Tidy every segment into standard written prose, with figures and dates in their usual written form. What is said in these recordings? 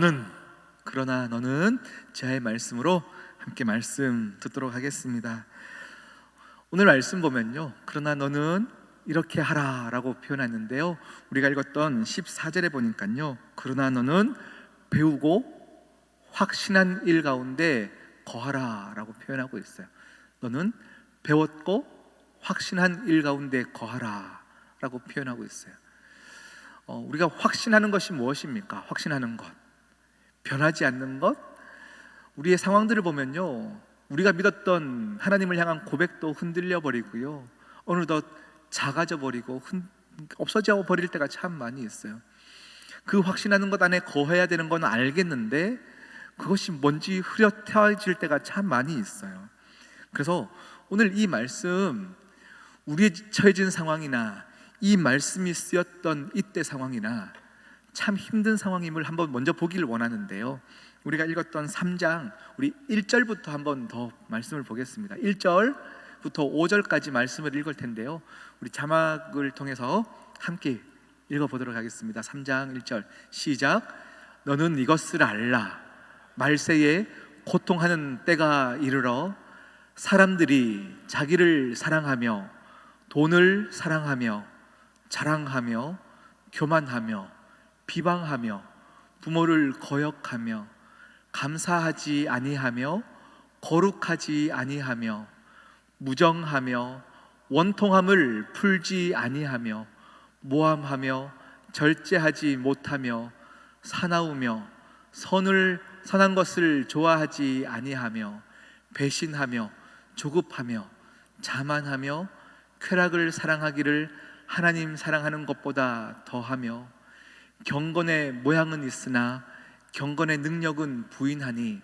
너는 그러나 너는 제의 말씀으로 함께 말씀 듣도록 하겠습니다. 오늘 말씀 보면요, 그러나 너는 이렇게 하라 라고 표현했는데요, 우리가 읽었던 14절에 보니까요, 그러나 너는 배우고 확신한 일 가운데 거하라 라고 표현하고 있어요. 너는 배웠고 확신한 일 가운데 거하라 라고 표현하고 있어요. 우리가 확신하는 것이 무엇입니까? 확신하는 것, 변하지 않는 것. 우리의 상황들을 보면요, 우리가 믿었던 하나님을 향한 고백도 흔들려 버리고요, 어느덧 작아져 버리고 없어져 버릴 때가 참 많이 있어요. 그 확신하는 것 안에 거해야 되는 건 알겠는데 그것이 뭔지 흐릿해질 때가 참 많이 있어요. 그래서 오늘 이 말씀, 우리의 처해진 상황이나 이 말씀이 쓰였던 이때 상황이나 참 힘든 상황임을 한번 먼저 보기를 원하는데요, 우리가 읽었던 3장 우리 1절부터 한번 더 말씀을 보겠습니다. 1절부터 5절까지 말씀을 읽을 텐데요, 우리 자막을 통해서 함께 읽어보도록 하겠습니다. 3장 1절 시작. 너는 이것을 알라. 말세에 고통하는 때가 이르러 사람들이 자기를 사랑하며 돈을 사랑하며 자랑하며 교만하며 비방하며 부모를 거역하며 감사하지 아니하며 거룩하지 아니하며 무정하며 원통함을 풀지 아니하며 모함하며 절제하지 못하며 사나우며 선한 것을 좋아하지 아니하며 배신하며 조급하며 자만하며 쾌락을 사랑하기를 하나님 사랑하는 것보다 더하며 경건의 모양은 있으나 경건의 능력은 부인하니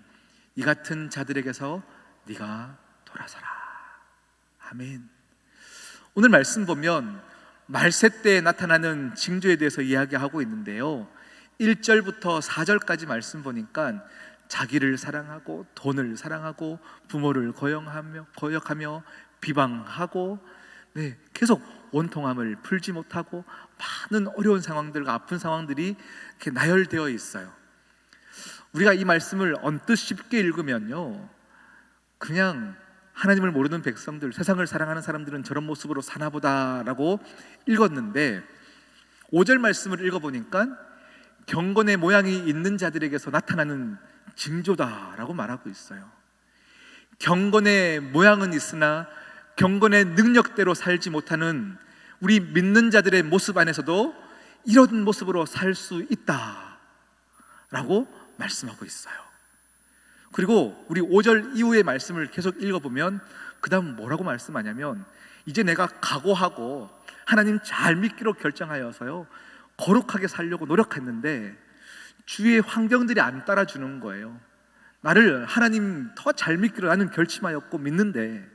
이 같은 자들에게서 네가 돌아서라. 아멘. 오늘 말씀 보면 말세 때에 나타나는 징조에 대해서 이야기하고 있는데요, 1절부터 4절까지 말씀 보니까 자기를 사랑하고 돈을 사랑하고 부모를 거역하며 비방하고, 계속 원통함을 풀지 못하고 많은 어려운 상황들과 아픈 상황들이 이렇게 나열되어 있어요. 우리가 이 말씀을 언뜻 쉽게 읽으면요, 그냥 하나님을 모르는 백성들, 세상을 사랑하는 사람들은 저런 모습으로 사나보다 라고 읽었는데, 5절 말씀을 읽어보니까 경건의 모양이 있는 자들에게서 나타나는 징조다라고 말하고 있어요. 경건의 모양은 있으나 경건의 능력대로 살지 못하는 우리 믿는 자들의 모습 안에서도 이런 모습으로 살 수 있다라고 말씀하고 있어요. 그리고 우리 5절 이후의 말씀을 계속 읽어보면 그 다음 뭐라고 말씀하냐면, 이제 내가 각오하고 하나님 잘 믿기로 결정하여서요 거룩하게 살려고 노력했는데 주위의 환경들이 안 따라주는 거예요. 나를 하나님 더 잘 믿기로 나는 결심하였고 믿는데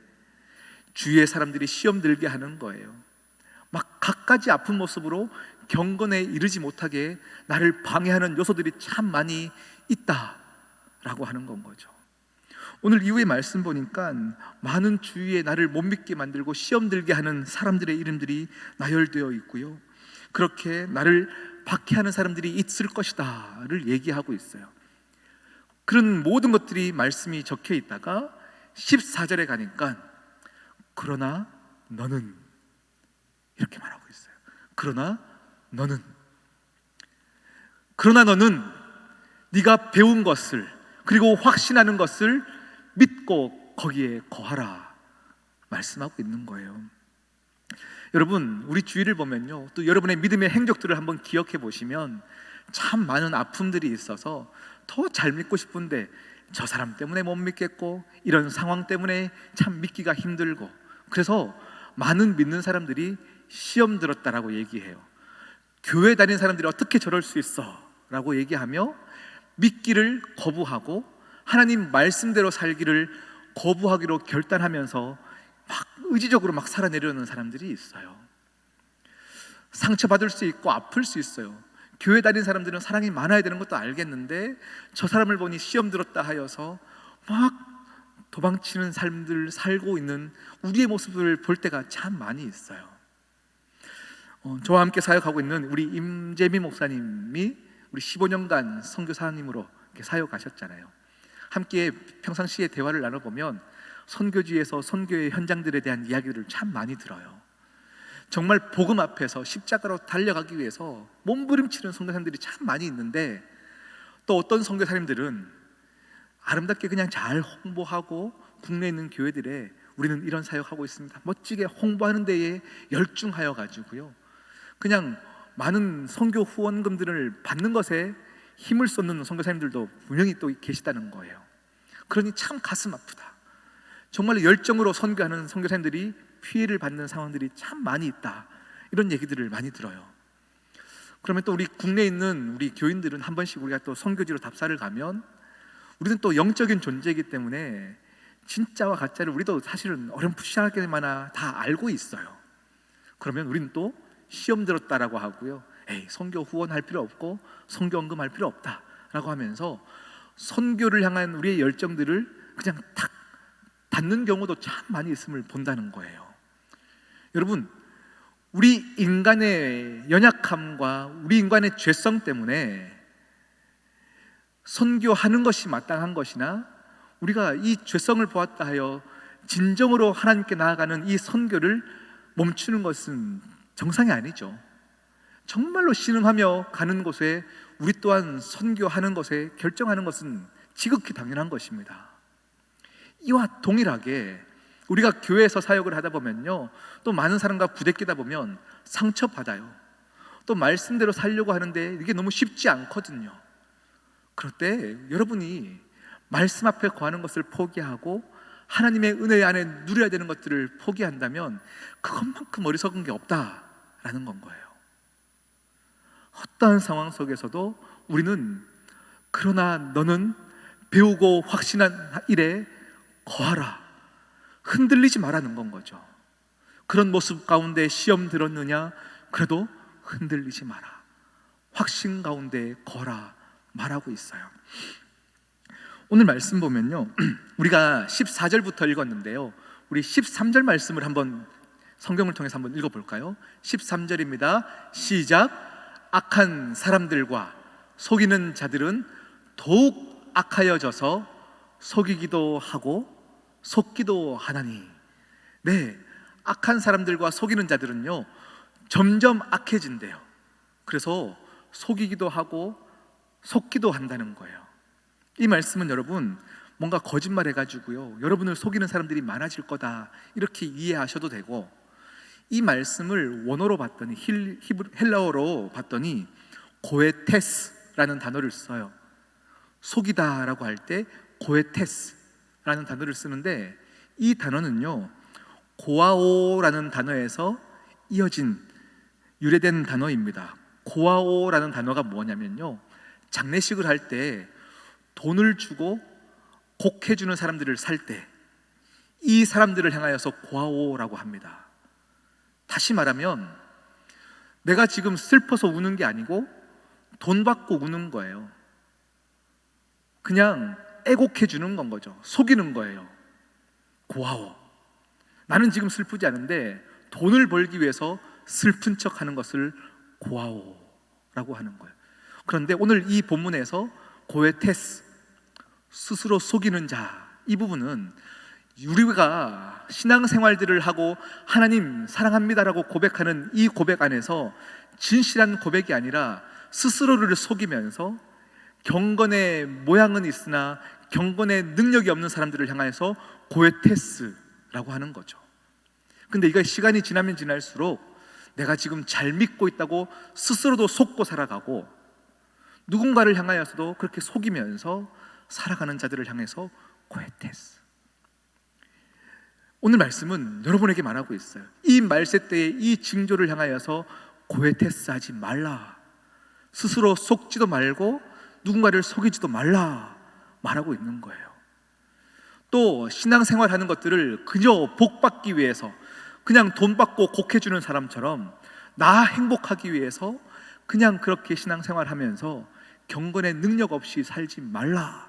주위의 사람들이 시험 들게 하는 거예요. 막 갖가지 아픈 모습으로 경건에 이르지 못하게 나를 방해하는 요소들이 참 많이 있다라고 하는 건 거죠. 오늘 이후의 말씀 보니까 많은 주위에 나를 못 믿게 만들고 시험 들게 하는 사람들의 이름들이 나열되어 있고요, 그렇게 나를 박해하는 사람들이 있을 것이다를 얘기하고 있어요. 그런 모든 것들이 말씀이 적혀 있다가 14절에 가니까 그러나 너는 이렇게 말하고 있어요. 그러나 너는 네가 배운 것을 그리고 확신하는 것을 믿고 거기에 거하라 말씀하고 있는 거예요. 여러분, 우리 주위를 보면요, 또 여러분의 믿음의 행적들을 한번 기억해 보시면 참 많은 아픔들이 있어서 더 잘 믿고 싶은데 저 사람 때문에 못 믿겠고 이런 상황 때문에 참 믿기가 힘들고, 그래서 많은 믿는 사람들이 시험 들었다라고 얘기해요. 교회 다니는 사람들이 어떻게 저럴 수 있어? 라고 얘기하며 믿기를 거부하고 하나님 말씀대로 살기를 거부하기로 결단하면서 막 의지적으로 막 살아내려는 사람들이 있어요. 상처받을 수 있고 아플 수 있어요. 교회 다니는 사람들은 사랑이 많아야 되는 것도 알겠는데 저 사람을 보니 시험 들었다 하여서 막 도망치는 삶들 살고 있는 우리의 모습을 볼 때가 참 많이 있어요. 저와 함께 사역하고 있는 우리 임재미 목사님이 우리 15년간 선교사님으로 이렇게 사역하셨잖아요. 함께 평상시에 대화를 나눠보면 선교지에서 선교의 현장들에 대한 이야기들을 참 많이 들어요. 정말 복음 앞에서 십자가로 달려가기 위해서 몸부림치는 선교사님들이 참 많이 있는데, 또 어떤 선교사님들은 아름답게 그냥 잘 홍보하고 국내에 있는 교회들에 우리는 이런 사역하고 있습니다, 멋지게 홍보하는 데에 열중하여 가지고요, 그냥 많은 선교 후원금들을 받는 것에 힘을 쏟는 선교사님들도 분명히 또 계시다는 거예요. 그러니 참 가슴 아프다. 정말 열정으로 선교하는 선교사님들이 피해를 받는 상황들이 참 많이 있다, 이런 얘기들을 많이 들어요. 그러면 또 우리 국내에 있는 우리 교인들은 한 번씩 우리가 또 선교지로 답사를 가면, 우리는 또 영적인 존재이기 때문에 진짜와 가짜를 우리도 사실은 어렴풋이하게마나 다 알고 있어요. 그러면 우리는 또 시험 들었다라고 하고요, 에이, 선교 후원할 필요 없고 선교 헌금할 필요 없다라고 하면서 선교를 향한 우리의 열정들을 그냥 탁 닫는 경우도 참 많이 있음을 본다는 거예요. 여러분, 우리 인간의 연약함과 우리 인간의 죄성 때문에 선교하는 것이 마땅한 것이나, 우리가 이 죄성을 보았다 하여 진정으로 하나님께 나아가는 이 선교를 멈추는 것은 정상이 아니죠. 정말로 신음하며 가는 곳에 우리 또한 선교하는 것에 결정하는 것은 지극히 당연한 것입니다. 이와 동일하게 우리가 교회에서 사역을 하다 보면요, 또 많은 사람과 부대끼다 보면 상처받아요. 또 말씀대로 살려고 하는데 이게 너무 쉽지 않거든요. 그럴 때 여러분이 말씀 앞에 거하는 것을 포기하고 하나님의 은혜 안에 누려야 되는 것들을 포기한다면 그것만큼 어리석은 게 없다라는 건 거예요. 어떠한 상황 속에서도 우리는 그러나 너는 배우고 확신한 일에 거하라, 흔들리지 말라는 건 거죠. 그런 모습 가운데 시험 들었느냐? 그래도 흔들리지 마라, 확신 가운데 거라 말하고 있어요. 오늘 말씀 보면요, 우리가 14절부터 읽었는데요, 우리 13절 말씀을 한번 성경을 통해서 한번 읽어볼까요? 13절입니다. 시작. 악한 사람들과 속이는 자들은 더욱 악하여져서 속이기도 하고 속기도 하나니. 네, 악한 사람들과 속이는 자들은요 점점 악해진대요. 그래서 속이기도 하고 속기도 한다는 거예요. 이 말씀은 여러분, 뭔가 거짓말 해가지고요 여러분을 속이는 사람들이 많아질 거다, 이렇게 이해하셔도 되고, 이 말씀을 원어로 봤더니 헬라어로 봤더니 고에테스라는 단어를 써요. 속이다라고 할 때 고에테스라는 단어를 쓰는데, 이 단어는요 고아오라는 단어에서 이어진 유래된 단어입니다. 고아오라는 단어가 뭐냐면요, 장례식을 할 때 돈을 주고 곡해주는 사람들을 살 때 이 사람들을 향하여서 고아오라고 합니다. 다시 말하면 내가 지금 슬퍼서 우는 게 아니고 돈 받고 우는 거예요. 그냥 애곡해 주는 건 거죠. 속이는 거예요. 고아오, 나는 지금 슬프지 않은데 돈을 벌기 위해서 슬픈 척 하는 것을 고아오라고 하는 거예요. 그런데 오늘 이 본문에서 고에테스, 스스로 속이는 자, 이 부분은 우리가 신앙생활들을 하고 하나님 사랑합니다라고 고백하는 이 고백 안에서 진실한 고백이 아니라 스스로를 속이면서 경건의 모양은 있으나 경건의 능력이 없는 사람들을 향해서 고에테스라고 하는 거죠. 근데 이게 시간이 지나면 지날수록 내가 지금 잘 믿고 있다고 스스로도 속고 살아가고, 누군가를 향하여서도 그렇게 속이면서 살아가는 자들을 향해서 고에테스. 오늘 말씀은 여러분에게 말하고 있어요. 이 말세 때의 이 징조를 향하여서 고에테스 하지 말라, 스스로 속지도 말고 누군가를 속이지도 말라 말하고 있는 거예요. 또 신앙생활하는 것들을 그저 복받기 위해서, 그냥 돈 받고 곡해주는 사람처럼 나 행복하기 위해서 그냥 그렇게 신앙생활하면서 경건의 능력 없이 살지 말라,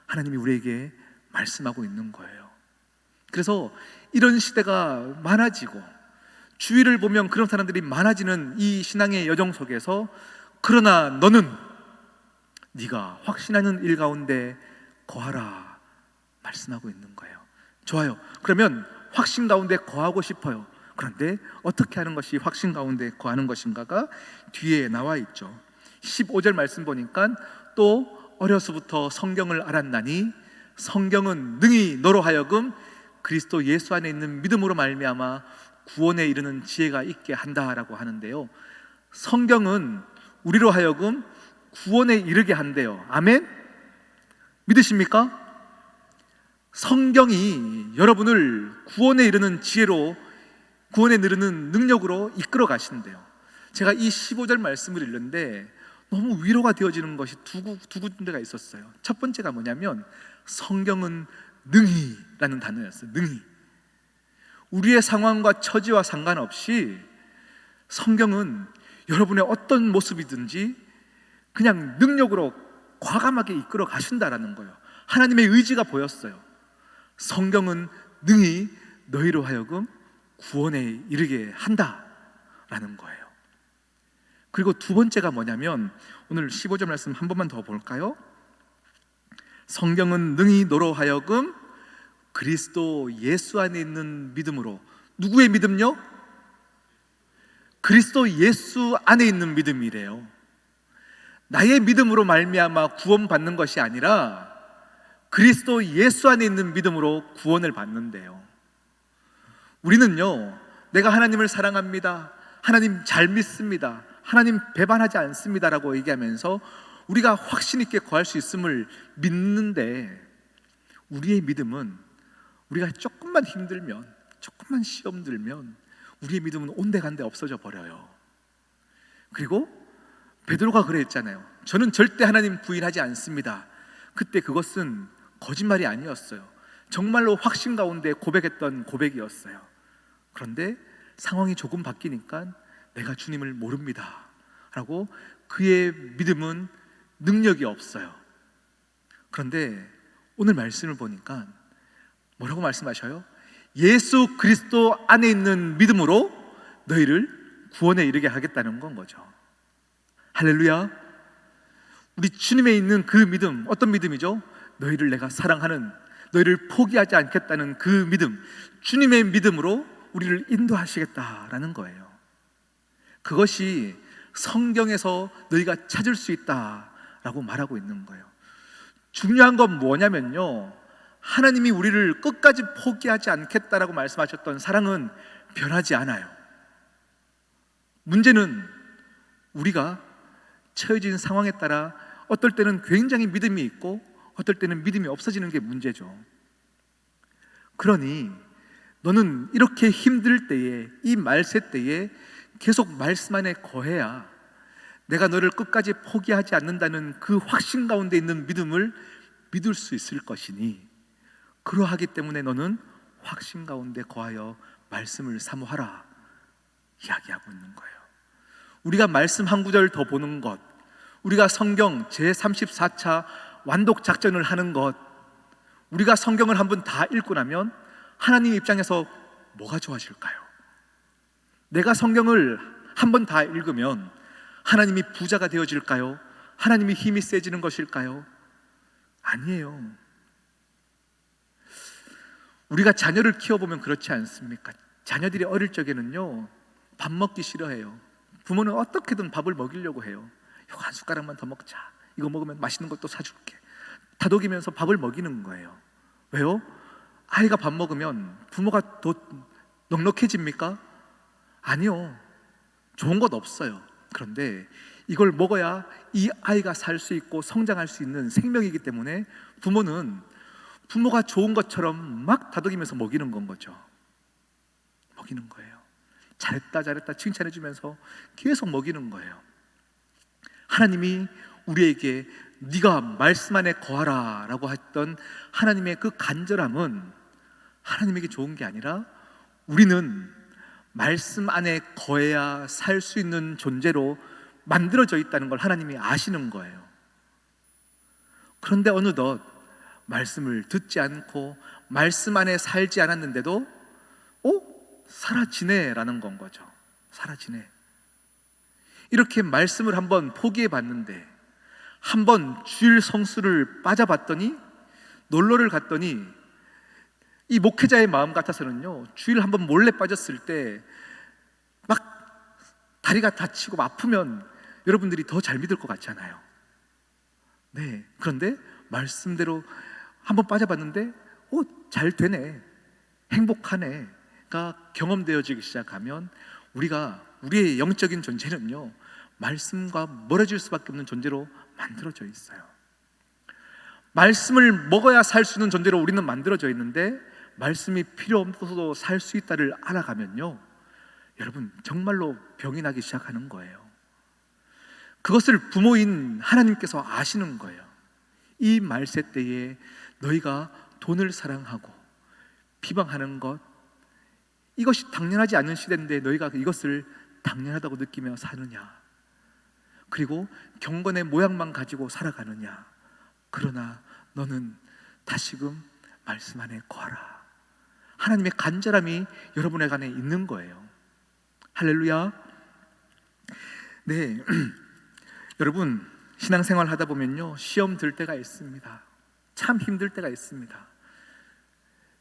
하나님이 우리에게 말씀하고 있는 거예요. 그래서 이런 시대가 많아지고 주위를 보면 그런 사람들이 많아지는 이 신앙의 여정 속에서, 그러나 너는 네가 확신하는 일 가운데 거하라 말씀하고 있는 거예요. 좋아요. 그러면 확신 가운데 거하고 싶어요. 그런데 어떻게 하는 것이 확신 가운데 거하는 것인가가 뒤에 나와 있죠. 15절 말씀 보니까 또 어려서부터 성경을 알았나니 성경은 능히 너로 하여금 그리스도 예수 안에 있는 믿음으로 말미암아 구원에 이르는 지혜가 있게 한다라고 하는데요, 성경은 우리로 하여금 구원에 이르게 한대요. 아멘? 믿으십니까? 성경이 여러분을 구원에 이르는 지혜로, 구원에 이르는 능력으로 이끌어 가신대요. 제가 이 15절 말씀을 읽는데 너무 위로가 되어지는 것이 두 군데가 있었어요. 첫 번째가 뭐냐면 성경은 능히라는 단어였어요. 능히. 우리의 상황과 처지와 상관없이 성경은 여러분의 어떤 모습이든지 그냥 능력으로 과감하게 이끌어 가신다라는 거예요. 하나님의 의지가 보였어요. 성경은 능히 너희로 하여금 구원에 이르게 한다라는 거예요. 그리고 두 번째가 뭐냐면 오늘 15절 말씀 한 번만 더 볼까요? 성경은 능히 너로 하여금 그리스도 예수 안에 있는 믿음으로. 누구의 믿음요? 그리스도 예수 안에 있는 믿음이래요. 나의 믿음으로 말미암아 구원받는 것이 아니라 그리스도 예수 안에 있는 믿음으로 구원을 받는데요. 우리는요, 내가 하나님을 사랑합니다, 하나님 잘 믿습니다, 하나님 배반하지 않습니다라고 얘기하면서 우리가 확신 있게 구할 수 있음을 믿는데, 우리의 믿음은 우리가 조금만 힘들면, 조금만 시험 들면 우리의 믿음은 온데간데 없어져 버려요. 그리고 베드로가 그랬잖아요. 저는 절대 하나님 부인하지 않습니다. 그때 그것은 거짓말이 아니었어요. 정말로 확신 가운데 고백했던 고백이었어요. 그런데 상황이 조금 바뀌니까 내가 주님을 모릅니다 라고, 그의 믿음은 능력이 없어요. 그런데 오늘 말씀을 보니까 뭐라고 말씀하셔요? 예수 그리스도 안에 있는 믿음으로 너희를 구원에 이르게 하겠다는 건 거죠. 할렐루야. 우리 주님에 있는 그 믿음, 어떤 믿음이죠? 너희를 내가 사랑하는, 너희를 포기하지 않겠다는 그 믿음, 주님의 믿음으로 우리를 인도하시겠다라는 거예요. 그것이 성경에서 너희가 찾을 수 있다라고 말하고 있는 거예요. 중요한 건 뭐냐면요, 하나님이 우리를 끝까지 포기하지 않겠다라고 말씀하셨던 사랑은 변하지 않아요. 문제는 우리가 처해진 상황에 따라 어떨 때는 굉장히 믿음이 있고 어떨 때는 믿음이 없어지는 게 문제죠. 그러니 너는 이렇게 힘들 때에, 이 말세 때에 계속 말씀 안에 거해야 내가 너를 끝까지 포기하지 않는다는 그 확신 가운데 있는 믿음을 믿을 수 있을 것이니, 그러하기 때문에 너는 확신 가운데 거하여 말씀을 사모하라 이야기하고 있는 거예요. 우리가 말씀 한 구절 더 보는 것, 우리가 성경 제34차 완독 작전을 하는 것, 우리가 성경을 한번 다 읽고 나면 하나님 입장에서 뭐가 좋아질까요? 내가 성경을 한번 다 읽으면 하나님이 부자가 되어질까요? 하나님이 힘이 세지는 것일까요? 아니에요. 우리가 자녀를 키워보면 그렇지 않습니까? 자녀들이 어릴 적에는요, 밥 먹기 싫어해요. 부모는 어떻게든 밥을 먹이려고 해요. 이거 한 숟가락만 더 먹자, 이거 먹으면 맛있는 것도 사줄게, 다독이면서 밥을 먹이는 거예요. 왜요? 아이가 밥 먹으면 부모가 더 넉넉해집니까? 아니요. 좋은 것 없어요. 그런데 이걸 먹어야 이 아이가 살 수 있고 성장할 수 있는 생명이기 때문에 부모는 부모가 좋은 것처럼 막 다독이면서 먹이는 건 거죠. 먹이는 거예요. 잘했다 잘했다 칭찬해 주면서 계속 먹이는 거예요. 하나님이 우리에게 네가 말씀 안에 거하라 라고 했던 하나님의 그 간절함은 하나님에게 좋은 게 아니라 우리는 말씀 안에 거해야 살 수 있는 존재로 만들어져 있다는 걸 하나님이 아시는 거예요. 그런데 어느덧 말씀을 듣지 않고 말씀 안에 살지 않았는데도 사라지네 라는 건 거죠. 사라지네. 이렇게 말씀을 한번 포기해 봤는데 한번 주일 성수를 빠져봤더니, 놀러를 갔더니 이 목회자의 마음 같아서는요, 주일 한번 몰래 빠졌을 때 막 다리가 다치고 아프면 여러분들이 더 잘 믿을 것 같잖아요. 네, 그런데 말씀대로 한번 빠져봤는데 잘 되네, 행복하네가 경험되어지기 시작하면 우리의 영적인 존재는요, 말씀과 멀어질 수밖에 없는 존재로 만들어져 있어요. 말씀을 먹어야 살 수 있는 존재로 우리는 만들어져 있는데, 말씀이 필요 없어도 살 수 있다를 알아가면요, 여러분 정말로 병이 나기 시작하는 거예요. 그것을 부모인 하나님께서 아시는 거예요. 이 말세 때에 너희가 돈을 사랑하고 비방하는 것, 이것이 당연하지 않은 시대인데 너희가 이것을 당연하다고 느끼며 사느냐, 그리고 경건의 모양만 가지고 살아가느냐. 그러나 너는 다시금 말씀 안에 거하라. 하나님의 간절함이 여러분의 안에 있는 거예요. 할렐루야. 네, 여러분 신앙생활 하다 보면요, 시험 들 때가 있습니다. 참 힘들 때가 있습니다.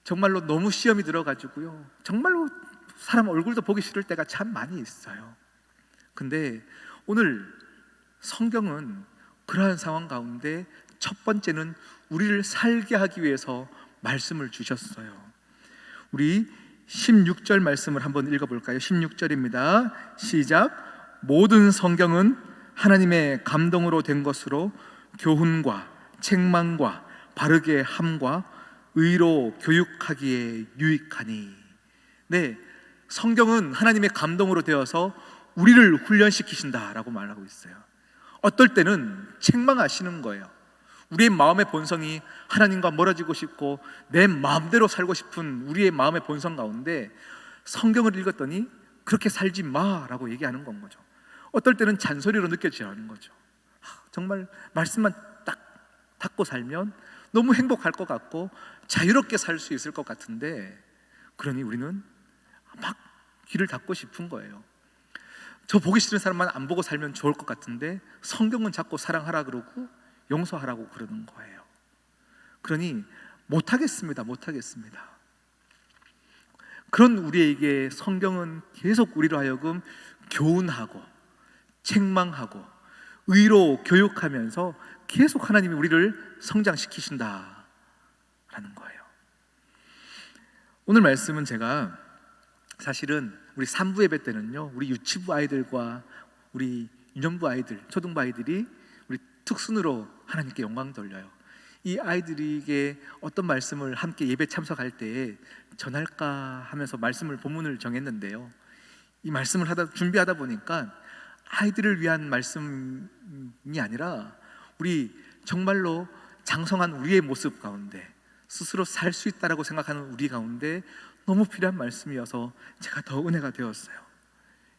정말로 너무 시험이 들어가지고요, 정말로 사람 얼굴도 보기 싫을 때가 참 많이 있어요. 근데 오늘 성경은 그러한 상황 가운데 첫 번째는 우리를 살게 하기 위해서 말씀을 주셨어요. 우리 16절 말씀을 한번 읽어볼까요? 16절입니다. 시작. 모든 성경은 하나님의 감동으로 된 것으로 교훈과 책망과 바르게 함과 의로 교육하기에 유익하니. 네, 성경은 하나님의 감동으로 되어서 우리를 훈련시키신다라고 말하고 있어요. 어떨 때는 책망하시는 거예요. 우리의 마음의 본성이 하나님과 멀어지고 싶고 내 마음대로 살고 싶은 우리의 마음의 본성 가운데 성경을 읽었더니 그렇게 살지 마라고 얘기하는 건 거죠. 어떨 때는 잔소리로 느껴지는 거죠. 정말 말씀만 딱 닫고 살면 너무 행복할 것 같고 자유롭게 살 수 있을 것 같은데, 그러니 우리는 막 귀를 닫고 싶은 거예요. 저 보기 싫은 사람만 안 보고 살면 좋을 것 같은데 성경은 자꾸 사랑하라 그러고 용서하라고 그러는 거예요. 그러니 못하겠습니다. 그런 우리에게 성경은 계속 우리로 하여금 교훈하고 책망하고 의로 교육하면서 계속 하나님이 우리를 성장시키신다라는 거예요. 오늘 말씀은 제가 사실은 우리 3부 예배 때는요, 우리 유치부 아이들과 우리 유년부 아이들, 초등부 아이들이 우리 특순으로 하나님께 영광 돌려요. 이 아이들에게 어떤 말씀을 함께 예배 참석할 때에 전할까 하면서 말씀을 본문을 정했는데요, 이 말씀을 준비하다 보니까 아이들을 위한 말씀이 아니라 우리 정말로 장성한 우리의 모습 가운데 스스로 살 수 있다라고 생각하는 우리 가운데 너무 필요한 말씀이어서 제가 더 은혜가 되었어요.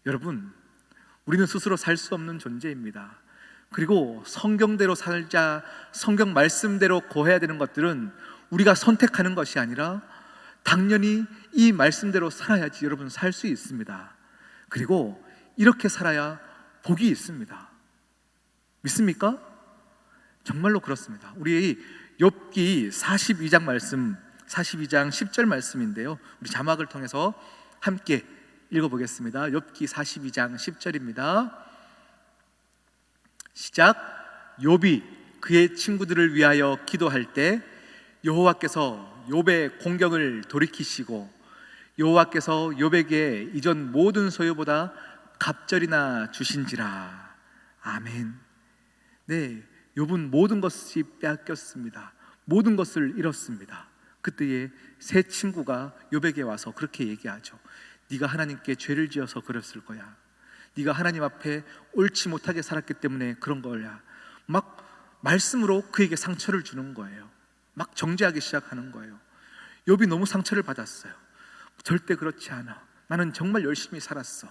여러분, 우리는 스스로 살 수 없는 존재입니다. 그리고 성경대로 살자, 성경 말씀대로 거해야 되는 것들은 우리가 선택하는 것이 아니라 당연히 이 말씀대로 살아야지 여러분 살 수 있습니다. 그리고 이렇게 살아야 복이 있습니다. 믿습니까? 정말로 그렇습니다. 우리 욥기 42장 말씀, 42장 10절 말씀인데요, 우리 자막을 통해서 함께 읽어보겠습니다. 욥기 42장 10절입니다. 시작. 욥이 그의 친구들을 위하여 기도할 때 여호와께서 욥의 공경을 돌이키시고 여호와께서 욥에게 이전 모든 소유보다 갑절이나 주신지라. 아멘. 네, 욥은 모든 것이 빼앗겼습니다. 모든 것을 잃었습니다. 그때에 세 친구가 욥에게 와서 그렇게 얘기하죠. 네가 하나님께 죄를 지어서 그랬을 거야. 네가 하나님 앞에 옳지 못하게 살았기 때문에 그런 거야. 막 말씀으로 그에게 상처를 주는 거예요. 막 정죄하기 시작하는 거예요. 욥이 너무 상처를 받았어요. 절대 그렇지 않아. 나는 정말 열심히 살았어.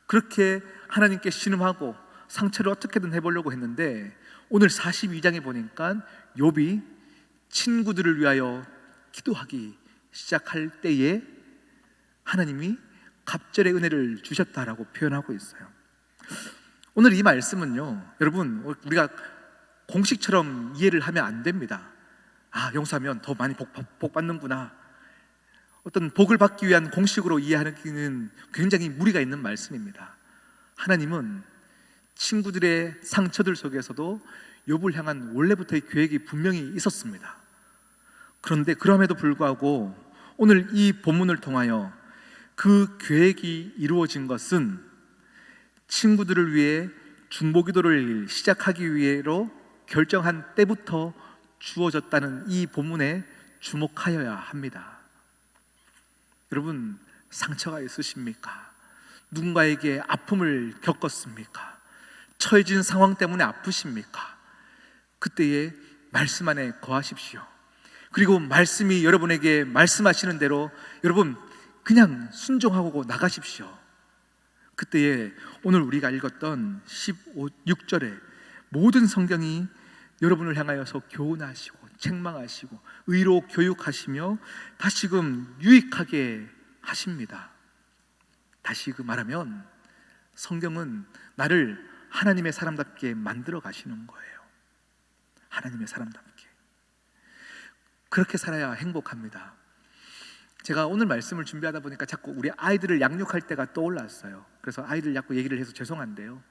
그렇게 하나님께 신음하고 상처를 어떻게든 해보려고 했는데 오늘 42장에 보니까 욥이 친구들을 위하여 기도하기 시작할 때에 하나님이 갑절의 은혜를 주셨다라고 표현하고 있어요. 오늘 이 말씀은요, 여러분, 우리가 공식처럼 이해를 하면 안 됩니다. 용서하면 더 많이 복 받는구나. 어떤 복을 받기 위한 공식으로 이해하기는 굉장히 무리가 있는 말씀입니다. 하나님은 친구들의 상처들 속에서도 욥을 향한 원래부터의 계획이 분명히 있었습니다. 그런데 그럼에도 불구하고 오늘 이 본문을 통하여 그 계획이 이루어진 것은 친구들을 위해 중보기도를 시작하기 위해로 결정한 때부터 주어졌다는 이 본문에 주목하여야 합니다. 여러분, 상처가 있으십니까? 누군가에게 아픔을 겪었습니까? 처해진 상황 때문에 아프십니까? 그때에 말씀 안에 거하십시오. 그리고 말씀이 여러분에게 말씀하시는 대로 여러분 그냥 순종하고 나가십시오. 그때에 오늘 우리가 읽었던 6절에 모든 성경이 여러분을 향하여서 교훈하시고 책망하시고 의로 교육하시며 다시금 유익하게 하십니다. 다시 말하면 성경은 나를 하나님의 사람답게 만들어 가시는 거예요. 하나님의 사람답게. 그렇게 살아야 행복합니다. 제가 오늘 말씀을 준비하다 보니까 자꾸 우리 아이들을 양육할 때가 떠올랐어요. 그래서 아이들 자꾸 얘기를 해서 죄송한데요,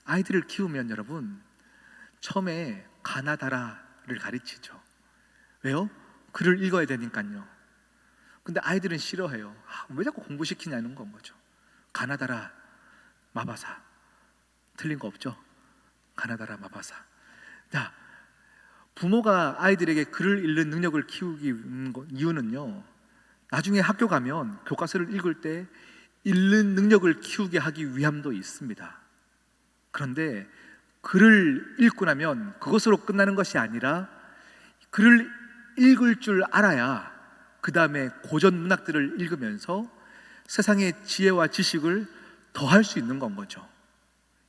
아이들을 키우면 여러분 처음에 가나다라를 가르치죠. 왜요? 글을 읽어야 되니까요. 근데 아이들은 싫어해요. 왜 자꾸 공부시키냐는 건 거죠. 가나다라 마바사, 틀린 거 없죠? 가나다라 마바사. 자, 부모가 아이들에게 글을 읽는 능력을 키우기 이유는요, 나중에 학교 가면 교과서를 읽을 때 읽는 능력을 키우게 하기 위함도 있습니다. 그런데 글을 읽고 나면 그것으로 끝나는 것이 아니라 글을 읽을 줄 알아야 그 다음에 고전 문학들을 읽으면서 세상의 지혜와 지식을 더할 수 있는 건 거죠.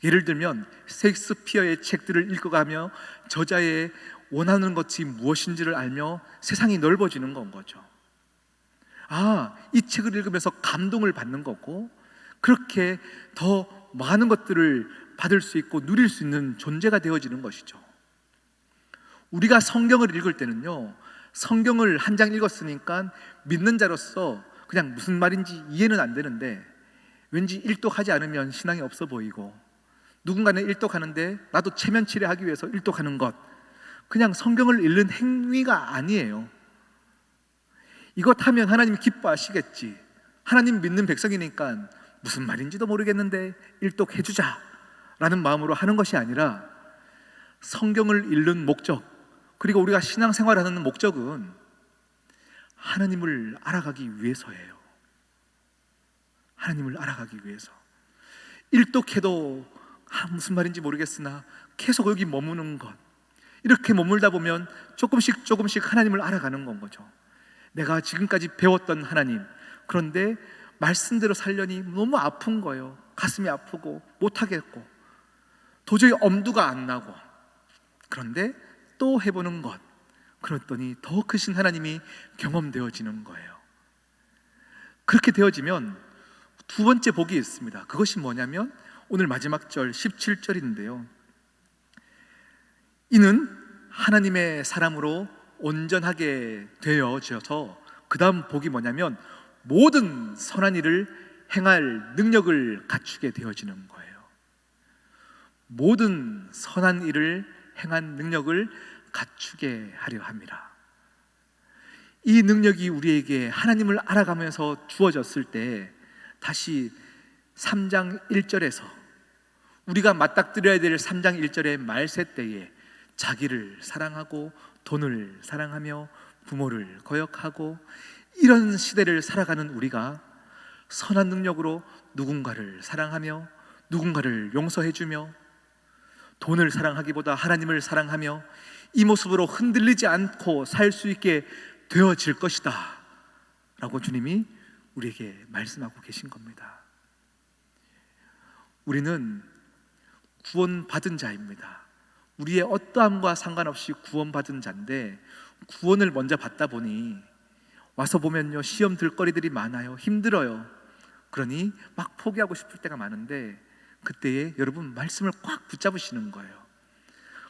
예를 들면 셰익스피어의 책들을 읽어가며 저자의 원하는 것이 무엇인지를 알며 세상이 넓어지는 건 거죠. 이 책을 읽으면서 감동을 받는 거고, 그렇게 더 많은 것들을 받을 수 있고 누릴 수 있는 존재가 되어지는 것이죠. 우리가 성경을 읽을 때는요, 성경을 한 장 읽었으니까 믿는 자로서 그냥 무슨 말인지 이해는 안 되는데 왠지 일독하지 않으면 신앙이 없어 보이고, 누군가는 일독하는데 나도 체면치레하기 위해서 일독하는 것, 그냥 성경을 읽는 행위가 아니에요. 이것 하면 하나님이 기뻐하시겠지, 하나님 믿는 백성이니까 무슨 말인지도 모르겠는데 일독해주자 라는 마음으로 하는 것이 아니라, 성경을 읽는 목적, 그리고 우리가 신앙생활하는 목적은 하나님을 알아가기 위해서예요. 하나님을 알아가기 위해서. 일독해도 무슨 말인지 모르겠으나 계속 여기 머무는 것, 이렇게 머물다 보면 조금씩 하나님을 알아가는 건 거죠. 내가 지금까지 배웠던 하나님, 그런데 말씀대로 살려니 너무 아픈 거예요. 가슴이 아프고 못하겠고 도저히 엄두가 안 나고, 그런데 또 해보는 것, 그랬더니 더 크신 하나님이 경험되어지는 거예요. 그렇게 되어지면 두 번째 복이 있습니다. 그것이 뭐냐면 오늘 마지막 절 17절인데요, 이는 하나님의 사람으로 온전하게 되어져서, 그 다음 복이 뭐냐면 모든 선한 일을 행할 능력을 갖추게 되어지는 거예요. 모든 선한 일을 행한 능력을 갖추게 하려 합니다. 이 능력이 우리에게 하나님을 알아가면서 주어졌을 때, 다시 3장 1절에서 우리가 맞닥뜨려야 될 3장 1절의 말세 때에 자기를 사랑하고 돈을 사랑하며 부모를 거역하고, 이런 시대를 살아가는 우리가 선한 능력으로 누군가를 사랑하며 누군가를 용서해주며 돈을 사랑하기보다 하나님을 사랑하며 이 모습으로 흔들리지 않고 살 수 있게 되어질 것이다 라고 주님이 우리에게 말씀하고 계신 겁니다. 우리는 구원받은 자입니다. 우리의 어떠함과 상관없이 구원받은 자인데, 구원을 먼저 받다 보니 와서 보면요, 시험 들거리들이 많아요. 힘들어요. 그러니 막 포기하고 싶을 때가 많은데, 그때에 여러분 말씀을 꽉 붙잡으시는 거예요.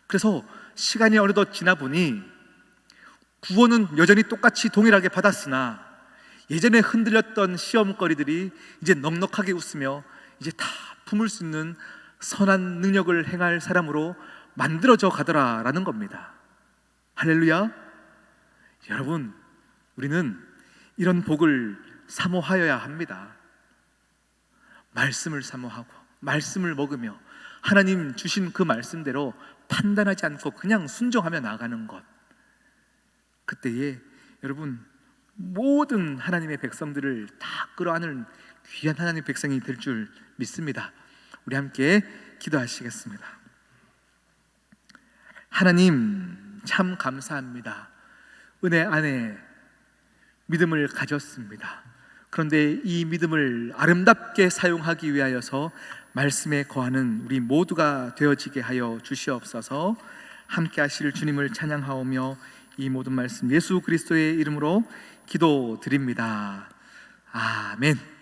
그래서 시간이 어느덧 지나 보니 구원은 여전히 똑같이 동일하게 받았으나 예전에 흔들렸던 시험거리들이 이제 넉넉하게 웃으며 이제 다 품을 수 있는 선한 능력을 행할 사람으로 만들어져 가더라라는 겁니다. 할렐루야. 여러분, 우리는 이런 복을 사모하여야 합니다. 말씀을 사모하고 말씀을 먹으며 하나님 주신 그 말씀대로 판단하지 않고 그냥 순종하며 나아가는 것, 그때에 여러분 모든 하나님의 백성들을 다 끌어안을 귀한 하나님의 백성이 될 줄 믿습니다. 우리 함께 기도하시겠습니다. 하나님 참 감사합니다. 은혜 안에 믿음을 가졌습니다. 그런데 이 믿음을 아름답게 사용하기 위하여서 말씀에 거하는 우리 모두가 되어지게 하여 주시옵소서. 함께 하실 주님을 찬양하오며 이 모든 말씀 예수 그리스도의 이름으로 기도드립니다. 아멘.